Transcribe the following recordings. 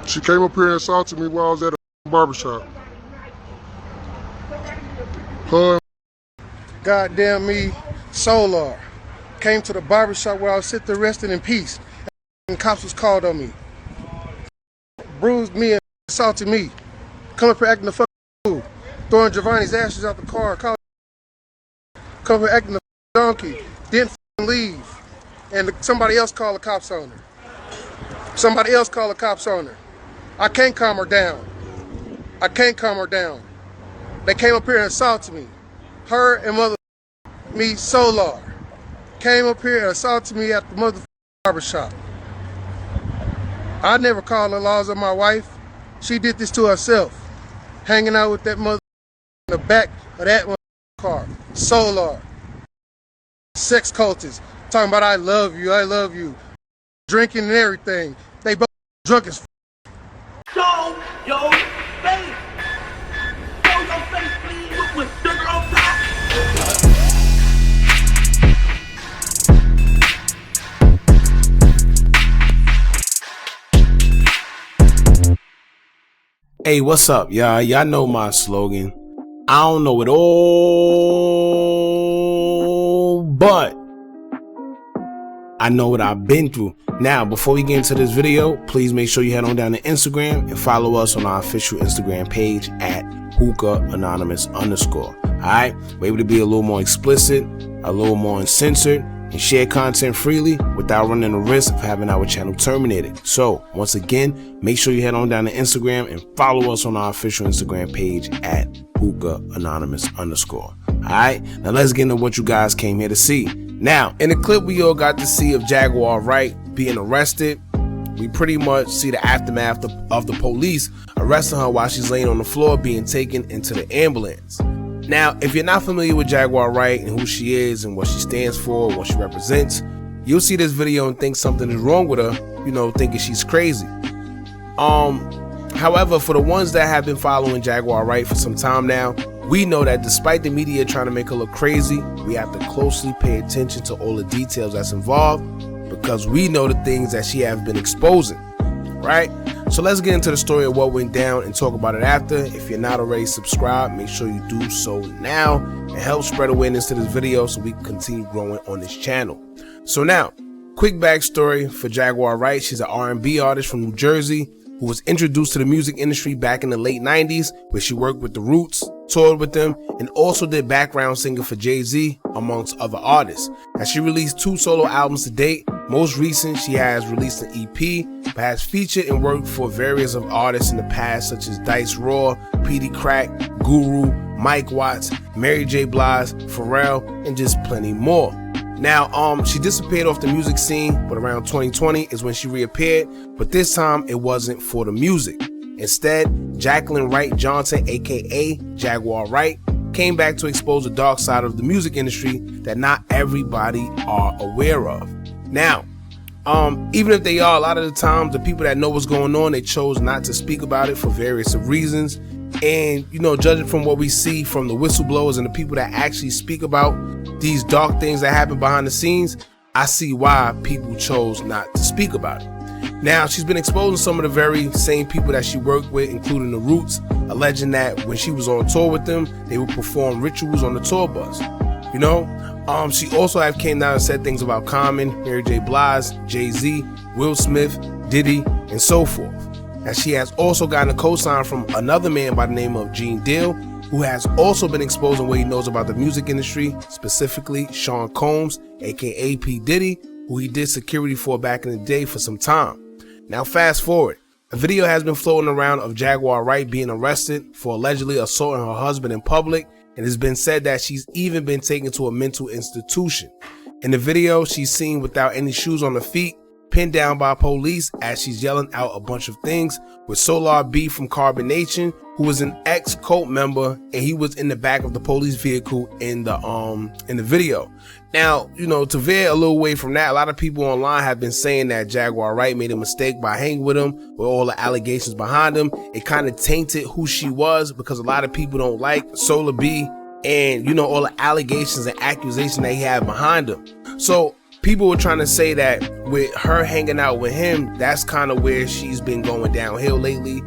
She came up here and assaulted me while I was at a barbershop. Her goddamn me, Solar, came to the barbershop where I was sitting there resting in peace. And cops was called on me. Bruised me and assaulted me. Come up here acting the fucking fool. Throwing Giovanni's ashes out the car. Come up here acting the donkey. Didn't leave. And somebody else called the cops on her. Somebody else called the cops on her. I can't calm her down. I can't calm her down. They came up here and assaulted me. Her and mother me Solar came up here and assaulted me at the mother barbershop. I never called the laws of my wife. She did this to herself. Hanging out with that mother in the back of that car. Solar. Sex cultists. Talking about I love you, I love you. Drinking and everything. They both drunk as Show your face. Show your face, please, with sugar on top. Hey, what's up, y'all? Y'all know my slogan. I don't know it all, but I know what I've been through. Now, before we get into this video, please make sure you head on down to Instagram and follow us on our official Instagram page at Hookah Anonymous _. Alright, we're able to be a little more explicit, a little more uncensored, and share content freely without running the risk of having our channel terminated. So, once again, make sure you head on down to Instagram and follow us on our official Instagram page at Hookah Anonymous _. Alright, now let's get into what you guys came here to see. Now, in the clip we all got to see of Jaguar Wright being arrested, we pretty much see the aftermath of the police arresting her while she's laying on the floor being taken into the ambulance. Now, if you're not familiar with Jaguar Wright and who she is and what she stands for, what she represents, you'll see this video and think something is wrong with her, thinking she's crazy. However, for the ones that have been following Jaguar Wright for some time now, we know that despite the media trying to make her look crazy, we have to closely pay attention to all the details that's involved because we know the things that she has been exposing, right? So let's get into the story of what went down and talk about it after. If you're not already subscribed, make sure you do so now and help spread awareness to this video so we can continue growing on this channel. So now, quick backstory for Jaguar Wright. She's an R&B artist from New Jersey who was introduced to the music industry back in the late 90s, where she worked with The Roots, toured with them, and also did background singing for Jay-Z, amongst other artists. Now, she released 2 solo albums to date. Most recent, she has released an EP, but has featured and worked for various of artists in the past, such as Dice Raw, Petey Crack, Guru, Mike Watts, Mary J. Blige, Pharrell, and just plenty more. Now, she disappeared off the music scene, but around 2020 is when she reappeared, but this time it wasn't for the music. Instead, Jacqueline Wright Johnson, aka Jaguar Wright, came back to expose the dark side of the music industry that not everybody are aware of. Now, even if they are, a lot of the times the people that know what's going on, they chose not to speak about it for various reasons. And judging from what we see from the whistleblowers and the people that actually speak about these dark things that happen behind the scenes, I see why people chose not to speak about it. Now, she's been exposing some of the very same people that she worked with, including The Roots, alleging that when she was on tour with them, they would perform rituals on the tour bus. She also came down and said things about Common, Mary J. Blige, Jay-Z, Will Smith, Diddy, and so forth. Now, she has also gotten a cosign from another man by the name of Gene Deal, who has also been exposing what he knows about the music industry, specifically Sean Combs, aka P. Diddy, who he did security for back in the day for some time. Now, fast forward, a video has been floating around of Jaguar Wright being arrested for allegedly assaulting her husband in public, and it's been said that she's even been taken to a mental institution. In the video, she's seen without any shoes on her feet, pinned down by police as she's yelling out a bunch of things with Solar B from Carbonation, who was an ex-cult member, and he was in the back of the police vehicle in the video. Now, to veer a little away from that, a lot of people online have been saying that Jaguar Wright made a mistake by hanging with him, with all the allegations behind him. It kind of tainted who she was because a lot of people don't like Solar B and all the allegations and accusations that he had behind him. So people were trying to say that with her hanging out with him, that's kind of where she's been going downhill lately.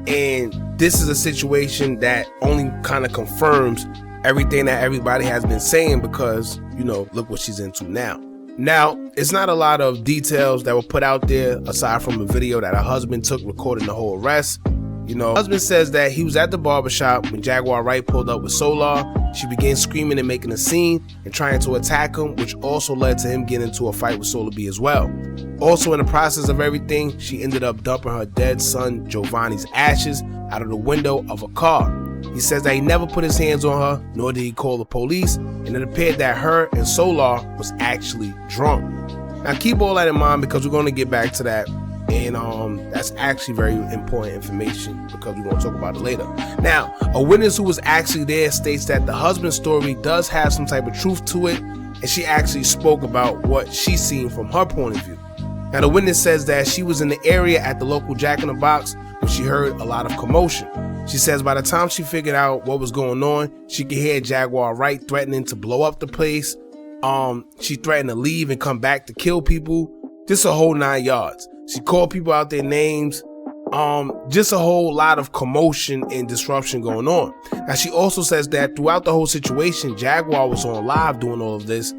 And this is a situation that only kind of confirms everything that everybody has been saying, because, you know, look what she's into now. Now, it's not a lot of details that were put out there aside from a video that her husband took recording the whole arrest. You know, husband says that he was at the barbershop when Jaguar Wright pulled up with Solar. She began screaming and making a scene and trying to attack him, which also led to him getting into a fight with Solar B as well. Also, in the process of everything, she ended up dumping her dead son Giovanni's ashes out of the window of a car. He says that he never put his hands on her, nor did he call the police, and it appeared that her and Solar was actually drunk. Now keep all that in mind, because we're going to get back to that. And that's actually very important information, because we're going to talk about it later. Now, a witness who was actually there states that the husband's story does have some type of truth to it, and she actually spoke about what she's seen from her point of view. Now, the witness says that she was in the area at the local Jack in the Box when she heard a lot of commotion. She says by the time she figured out what was going on, she could hear Jaguar Wright threatening to blow up the place. She threatened to leave and come back to kill people. Just a whole 9 yards. She called people out their names. Just a whole lot of commotion and disruption going on. Now, she also says that throughout the whole situation, Jaguar was on live doing all of this.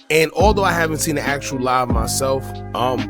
And although I haven't seen the actual live myself,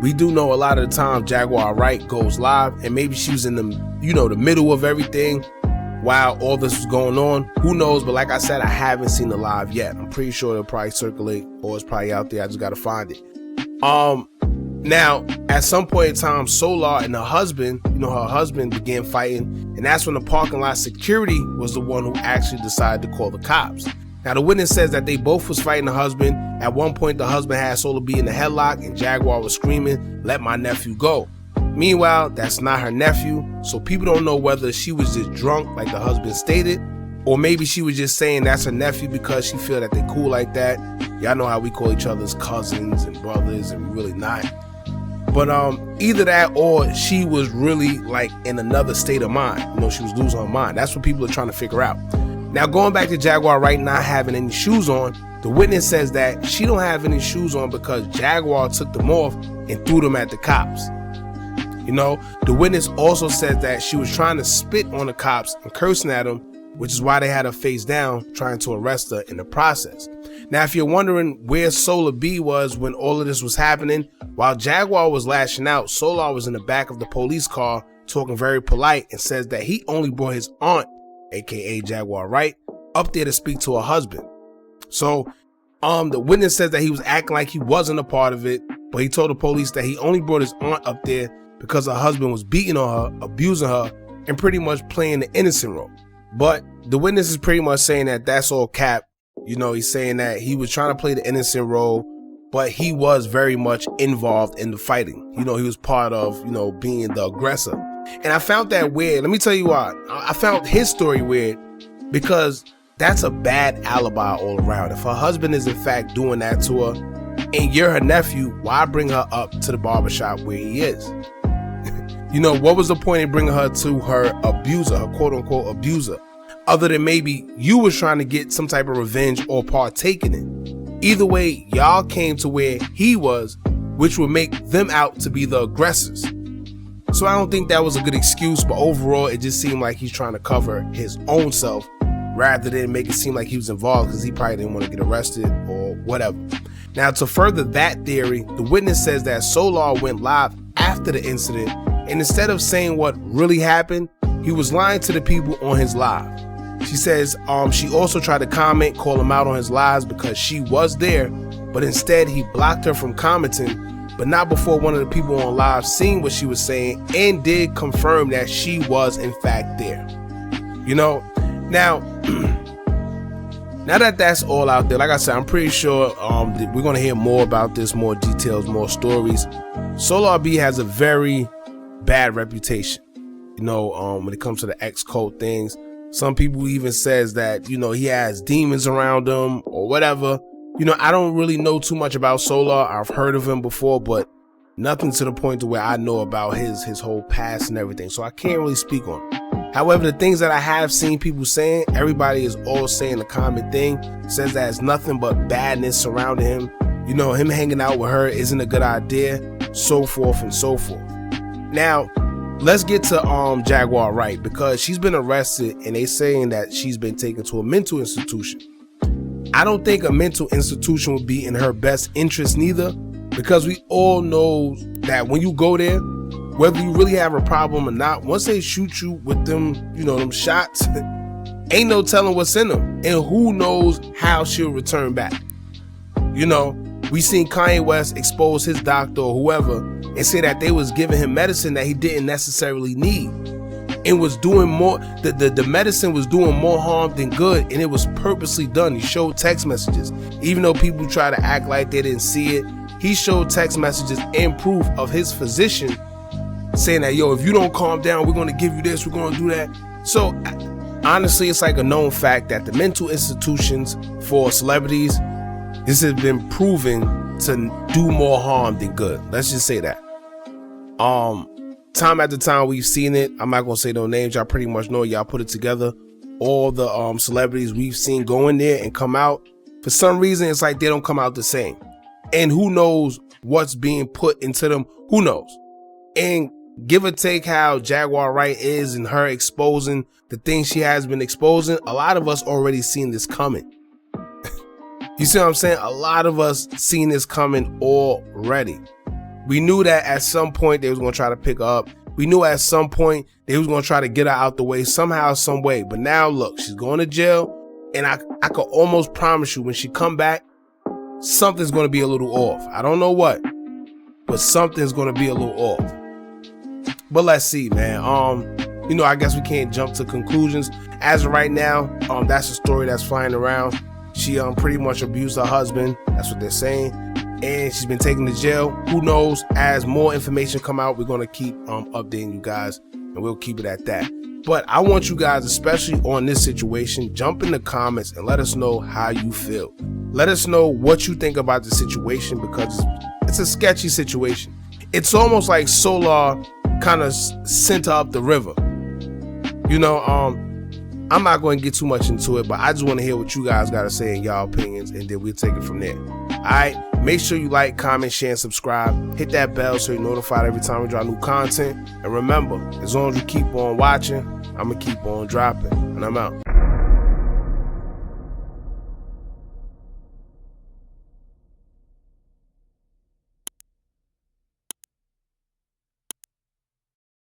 we do know a lot of the time Jaguar Wright goes live, and maybe she was in the, you know, the middle of everything while all this was going on. Who knows? But like I said, I haven't seen the live yet. I'm pretty sure it'll probably circulate, or it's probably out there. I just got to find it. Now, at some point in time, Solar and her husband, you know, her husband began fighting, and that's when the parking lot security was the one who actually decided to call the cops. Now, the witness says that they both was fighting the husband. At one point, the husband had Solar B in the headlock, and Jaguar was screaming, "Let my nephew go." Meanwhile, that's not her nephew, so people don't know whether she was just drunk like the husband stated, or maybe she was just saying that's her nephew because she feel that they cool like that. Y'all know how we call each other's cousins and brothers, and we really not. But either that, or she was really like in another state of mind. You know, she was losing her mind. That's what people are trying to figure out. Now, going back to Jaguar Wright not having any shoes on, the witness says that she don't have any shoes on because Jaguar took them off and threw them at the cops. You know, the witness also says that she was trying to spit on the cops and cursing at them, which is why they had her face down, trying to arrest her in the process. Now, if you're wondering where Solar B was when all of this was happening, while Jaguar was lashing out, Solar was in the back of the police car talking very polite, and says that he only brought his aunt, aka Jaguar Wright, up there to speak to her husband. So the witness says that he was acting like he wasn't a part of it, but he told the police that he only brought his aunt up there because her husband was beating on her, abusing her, and pretty much playing the innocent role. But the witness is pretty much saying that that's all cap. You know, he's saying that he was trying to play the innocent role, but he was very much involved in the fighting. You know, he was part of, you know, being the aggressor. And I found that weird. Let me tell you why. I found his story weird because that's a bad alibi all around. If her husband is in fact doing that to her and you're her nephew, why bring her up to the barbershop where he is? You know, what was the point in bringing her to her abuser, her quote unquote abuser, other than maybe you was trying to get some type of revenge or partake in it? Either way, y'all came to where he was, which would make them out to be the aggressors. So I don't think that was a good excuse, but overall, it just seemed like he's trying to cover his own self rather than make it seem like he was involved because he probably didn't want to get arrested or whatever. Now, to further that theory, the witness says that Solar went live after the incident, and instead of saying what really happened, he was lying to the people on his live. She says she also tried to comment, call him out on his lies because she was there, but instead he blocked her from commenting, but not before one of the people on live seen what she was saying and did confirm that she was in fact there. You know, now that that's all out there, like I said, I'm pretty sure we're going to hear more about this, more details, more stories. Solar B has a very bad reputation, you know, when it comes to the ex-cult things. Some people even says that, you know, he has demons around him or whatever. You know, I don't really know too much about Solar. I've heard of him before, but nothing to the point to where I know about his whole past and everything. So I can't really speak on it. However, the things that I have seen people saying, everybody is all saying the common thing, says that it's nothing but badness surrounding him. You know, him hanging out with her isn't a good idea, so forth and so forth. Now, let's get to Jaguar Wright, because she's been arrested and they saying that she's been taken to a mental institution. I don't think a mental institution would be in her best interest neither, because we all know that when you go there, whether you really have a problem or not, once they shoot you with them, you know, them shots, ain't no telling what's in them, and who knows how she'll return back. You know, we seen Kanye West expose his doctor or whoever and say that they was giving him medicine that he didn't necessarily need, and was doing more, the medicine was doing more harm than good, and it was purposely done. He showed text messages, even though people try to act like they didn't see it. He showed text messages and proof of his physician saying that, yo, if you don't calm down, we're going to give you this, we're going to do that. So honestly, it's like a known fact that the mental institutions for celebrities, this has been proven to do more harm than good. Let's just say that. Time after time we've seen it. I'm not gonna say no names. Y'all pretty much know. Y'all put it together. All the celebrities we've seen go in there and come out. For some reason, it's like they don't come out the same. And who knows what's being put into them? Who knows? And give or take how Jaguar Wright is and her exposing the things she has been exposing, a lot of us already seen this coming. You see what I'm saying? A lot of us seen this coming already. We knew that at some point they was going to try to pick her up. We knew at some point they was going to try to get her out the way somehow, some way. But now look, she's going to jail, and I could almost promise you when she come back, something's going to be a little off. I don't know what, but something's going to be a little off. But let's see, man. You know, I guess we can't jump to conclusions as of right now. That's a story that's flying around. She pretty much abused her husband. That's what they're saying. And she's been taken to jail. Who knows? As more information come out, we're going to keep updating you guys, and we'll keep it at that. But I want you guys, especially on this situation, jump in the comments and let us know how you feel. Let us know what you think about the situation, because it's a sketchy situation. It's almost like Solar kind of sent her up the river. You know, I'm not going to get too much into it, but I just want to hear what you guys got to say in y'all opinions, and then we'll take it from there. All right, make sure you like, comment, share, and subscribe. Hit that bell so you're notified every time we drop new content. And remember, as long as you keep on watching, I'm going to keep on dropping, and I'm out.